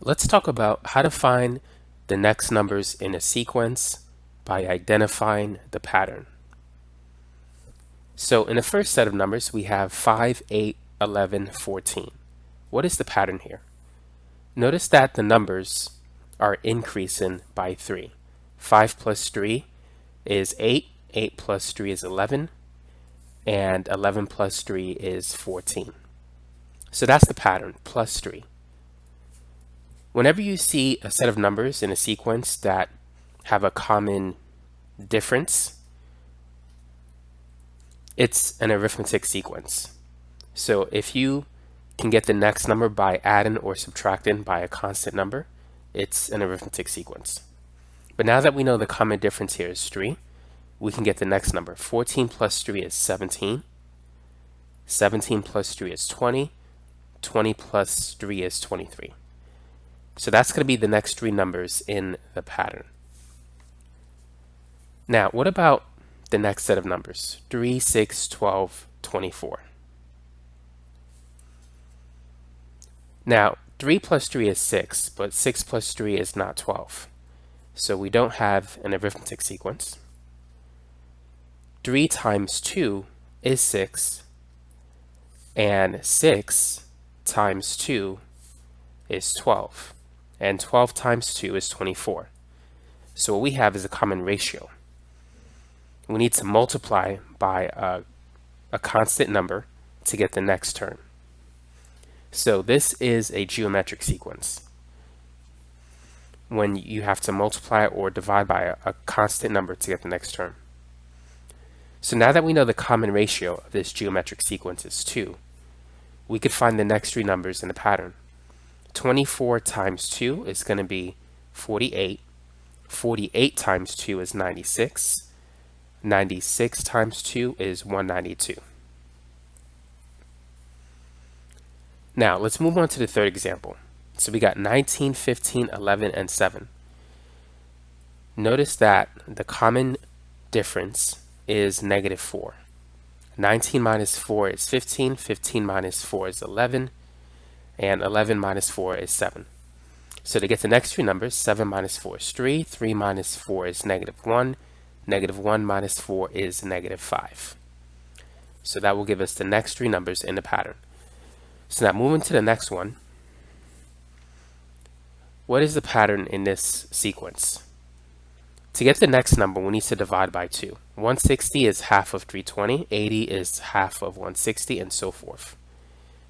Let's talk about how to find the next numbers in a sequence by identifying the pattern. So in the first set of numbers, we have 5, 8, 11, 14. What is the pattern here? Notice that the numbers are increasing by 3. 5 plus 3 is 8, 8 plus 3 is 11, and 11 plus 3 is 14. So that's the pattern, plus 3. Whenever you see a set of numbers in a sequence that have a common difference, it's an arithmetic sequence. So if you can get the next number by adding or subtracting by a constant number, it's an arithmetic sequence. But now that we know the common difference here is 3, we can get the next number. 14 plus 3 is 17. 17 plus 3 is 20. 20 plus 3 is 23. So that's going to be the next 3 numbers in the pattern. Now, what about the next set of numbers? 3, 6, 12, 24. Now, 3 plus 3 is 6, but 6 plus 3 is not 12. So we don't have an arithmetic sequence. 3 times 2 is 6, and 6 times 2 is 12. And 12 times 2 is 24. So what we have is a common ratio. We need to multiply by a constant number to get the next term. So this is a geometric sequence, when you have to multiply or divide by a constant number to get the next term. So now that we know the common ratio of this geometric sequence is 2, we could find the next 3 numbers in the pattern. 24 times 2 is going to be 48. 48 times 2 is 96. 96 times 2 is 192. Now, let's move on to the third example. So we got 19, 15, 11, and 7. Notice that the common difference is negative 4. 19 minus 4 is 15. 15 minus 4 is 11. And 11 minus 4 is 7. So to get the next 3 numbers, 7 minus 4 is 3. 3 minus 4 is negative 1. Negative 1 minus 4 is negative 5. So that will give us the next 3 numbers in the pattern. So now moving to the next one. What is the pattern in this sequence? To get the next number, we need to divide by 2. 160 is half of 320. 80 is half of 160, and so forth.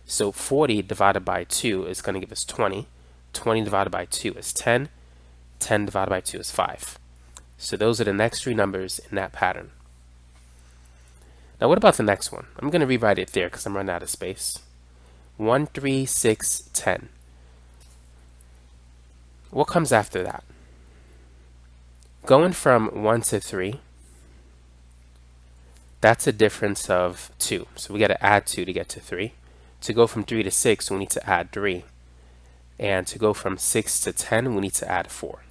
So 40 divided by 2 is going to give us 20. 20 divided by 2 is 10. 10 divided by 2 is 5. So those are the next 3 numbers in that pattern. Now what about the next one? I'm going to rewrite it there because I'm running out of space. 1, 3, 6, 10. What comes after that? Going from 1 to 3, that's a difference of 2. So we got to add 2 to get to 3. To go from 3 to 6, we need to add 3. And to go from 6 to 10, we need to add 4.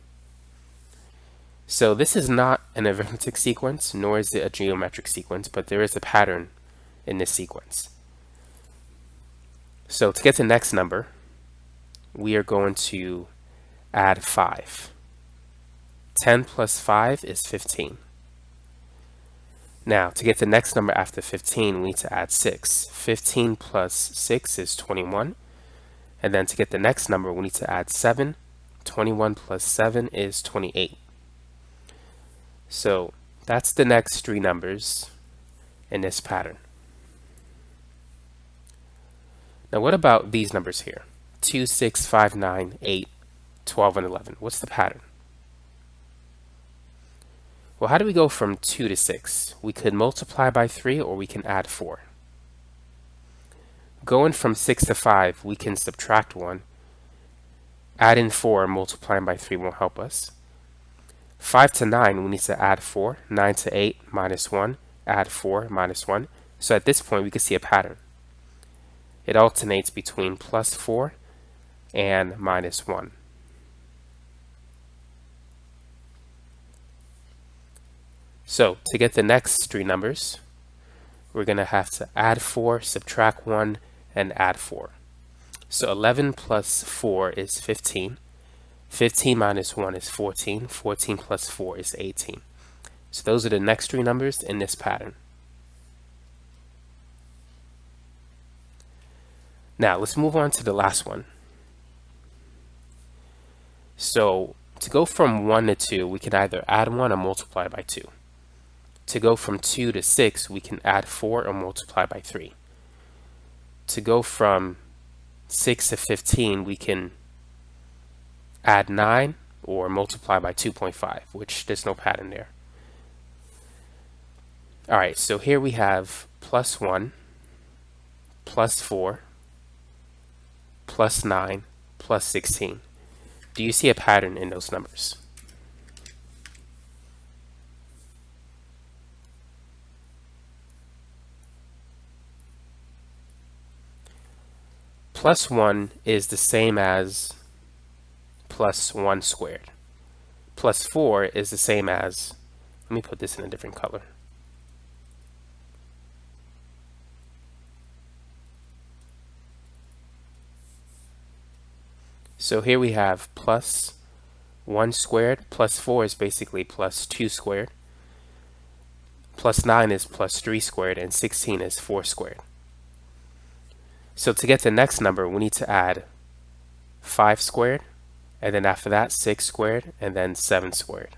So this is not an arithmetic sequence, nor is it a geometric sequence, but there is a pattern in this sequence. So to get the next number, we are going to add 5. 10 plus 5 is 15. Now, to get the next number after 15, we need to add 6. 15 plus 6 is 21. And then to get the next number, we need to add 7. 21 plus 7 is 28. So that's the next 3 numbers in this pattern. Now what about these numbers here? 2, 6, 5, 9, 8, 12, and 11. What's the pattern? Well, how do we go from 2 to 6? We could multiply by 3 or we can add 4. Going from 6 to 5, we can subtract 1. Adding 4 and multiplying by 3 won't help us. 5 to 9, we need to add 4. 9 to 8, minus 1. Add 4, minus 1. So at this point, we can see a pattern. It alternates between plus 4 and minus 1. So to get the next 3 numbers, we're going to have to add 4, subtract 1, and add 4. So 11 plus 4 is 15. 15 minus 1 is 14. 14 plus 4 is 18. So those are the next three numbers in this pattern. Now let's move on to the last one. So to go from 1 to 2, we can either add 1 or multiply by 2. To go from 2 to 6, we can add 4 or multiply by 3. To go from 6 to 15, we can add 9 or multiply by 2.5, which there's no pattern there. All right, so here we have plus 1, plus 4, plus 9, plus 16. Do you see a pattern in those numbers? Plus 1 is the same as plus 1 squared. Plus 4 is the same as, let me put this in a different color. So here we have plus 1 squared, plus 4 is basically plus 2 squared, plus 9 is plus 3 squared, and 16 is 4 squared. So to get the next number, we need to add 5 squared, and then after that 6 squared, and then 7 squared.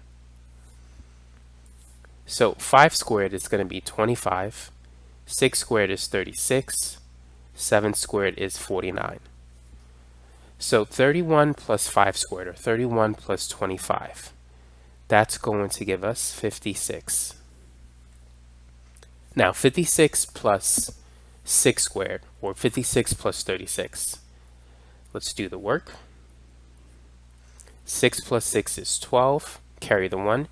So 5 squared is going to be 25, 6 squared is 36, 7 squared is 49. So 31 plus 5 squared, or 31 plus 25, that's going to give us 56. Now 56 plus 6 squared, or 56 plus 36. Let's do the work. 6 plus 6 is 12, carry the 1.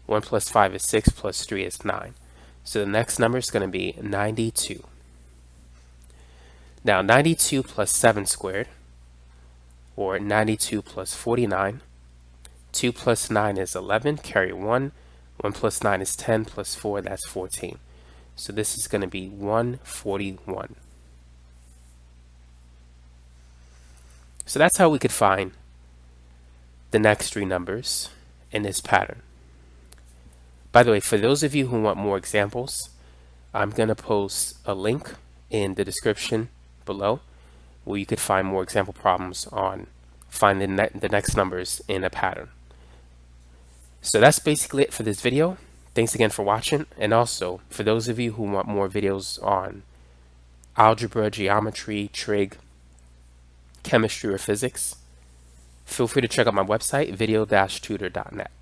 1 plus 5 is 6, plus 3 is 9. So the next number is going to be 92. Now 92 plus 7 squared, or 92 plus 49. 2 plus 9 is 11, carry 1. 1 plus 9 is 10, plus 4, that's 14. So this is going to be 141. So that's how we could find the next three numbers in this pattern. By the way, for those of you who want more examples, I'm going to post a link in the description below where you could find more example problems on finding the next numbers in a pattern. So that's basically it for this video. Thanks again for watching, and also for those of you who want more videos on algebra, geometry, trig, chemistry, or physics, feel free to check out my website, video-tutor.net.